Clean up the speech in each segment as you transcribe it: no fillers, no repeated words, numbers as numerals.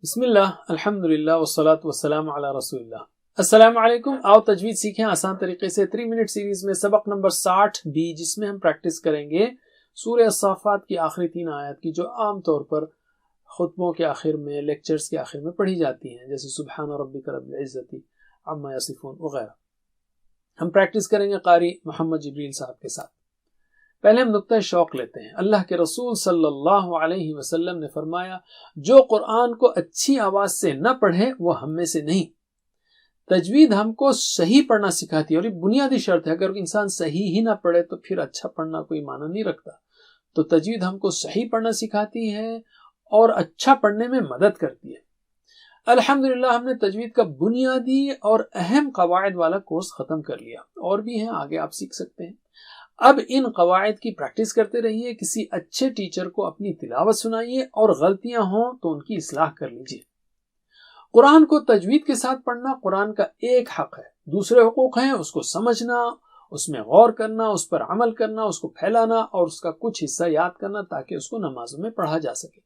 بسم اللہ الحمد للہ والصلاة والسلام علی رسول اللہ۔ السلام علیکم، آؤ تجوید سیکھیں آسان طریقے سے 3 منٹ سیریز میں سبق نمبر 60 بھی، جس میں ہم پریکٹس کریں گے سورہ الصافات کی آخری 3 آیات کی، جو عام طور پر خطبوں کے آخر میں، لیکچرز کے آخر میں پڑھی جاتی ہیں، جیسے سبحان ربک رب العزت عما یصفون وغیرہ۔ ہم پریکٹس کریں گے قاری محمد جبریل صاحب کے ساتھ۔ پہلے ہم نقطہ شوق لیتے ہیں۔ اللہ کے رسول صلی اللہ علیہ وسلم نے فرمایا، جو قرآن کو اچھی آواز سے نہ پڑھے وہ ہم میں سے نہیں۔ تجوید ہم کو صحیح پڑھنا سکھاتی ہے، اور یہ بنیادی شرط ہے۔ اگر انسان صحیح ہی نہ پڑھے تو پھر اچھا پڑھنا کوئی معنی نہیں رکھتا۔ تو تجوید ہم کو صحیح پڑھنا سکھاتی ہے اور اچھا پڑھنے میں مدد کرتی ہے۔ الحمدللہ ہم نے تجوید کا بنیادی اور اہم قواعد والا کورس ختم کر لیا، اور بھی ہیں آگے آپ سیکھ سکتے ہیں۔ اب ان قواعد کی پریکٹس کرتے رہیے، کسی اچھے ٹیچر کو اپنی تلاوت سنائیے، اور غلطیاں ہوں تو ان کی اصلاح کر لیجیے۔ قرآن کو تجوید کے ساتھ پڑھنا قرآن کا ایک حق ہے، دوسرے حقوق ہیں اس کو سمجھنا، اس میں غور کرنا، اس پر عمل کرنا، اس کو پھیلانا، اور اس کا کچھ حصہ یاد کرنا تاکہ اس کو نمازوں میں پڑھا جا سکے۔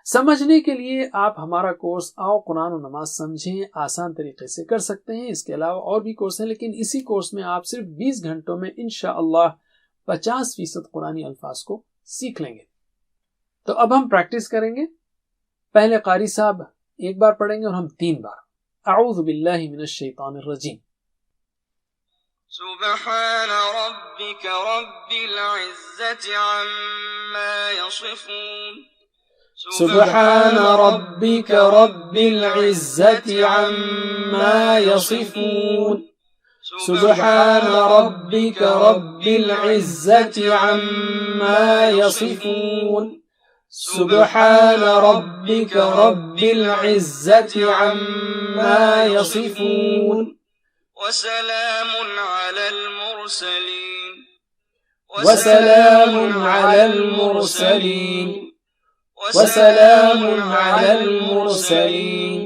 سمجھنے کے لیے آپ ہمارا کورس آؤ قرآن و نماز سمجھیں آسان طریقے سے کر سکتے ہیں۔ اس کے علاوہ اور بھی کورس ہیں، لیکن اسی کورس میں آپ صرف 20 گھنٹوں میں انشاءاللہ 50% قرآنی الفاظ کو سیکھ لیں گے۔ تو اب ہم پریکٹس کریں گے۔ پہلے قاری صاحب ایک بار پڑھیں گے اور ہم 3 بار۔ اعوذ باللہ من الشیطان الرجیم۔ سبحان ربك رب العزة عما يصفون سبحان ربك رب العزة عما يصفون سبحان ربك رب العزة عما يصفون سبحان ربك رب العزة عما يصفون وسلام على المرسلين وسلام على المرسلين وسلام على المرسلين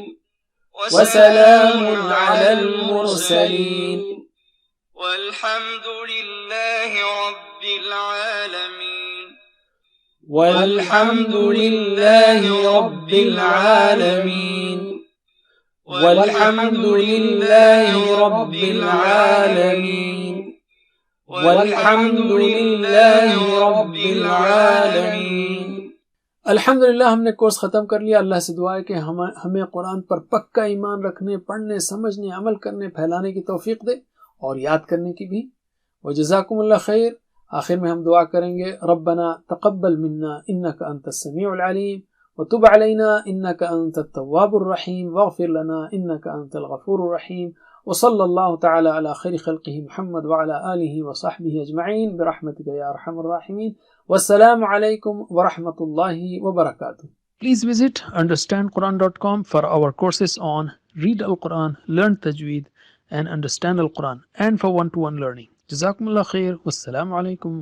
وسلام على المرسلين والحمد لله رب العالمين والحمد لله رب العالمين والحمد لله رب العالمين والحمد لله رب العالمين۔ الحمدللہ ہم نے کورس ختم کر لیا۔ اللہ سے دعا ہے کہ ہمیں قرآن پر پکا ایمان رکھنے، پڑھنے، سمجھنے، عمل کرنے، پھیلانے کی توفیق دے، اور یاد کرنے کی بھی۔ وجزاکم اللہ خیر۔ آخر میں ہم دعا کریں گے، ربنا تقبل منا انک انت السمیع العلیم وتب علینا انک انت التواب الرحیم واغفر لنا انک انت الغفور الرحیم، وصلی اللہ تعالی علی خیر خلقہ محمد وعلی آلہ وصحبہ اجمعین برحمتک یا ارحم الراحمین۔ والسلام علیکم ورحمۃ اللہ وبرکاتہ۔ Please visit understandquran.com for our courses on Read Al-Quran, Learn Tajweed and Understand Al-Quran, and for one-to-one learning. Jazakumullah khair. Wassalamu alaikum.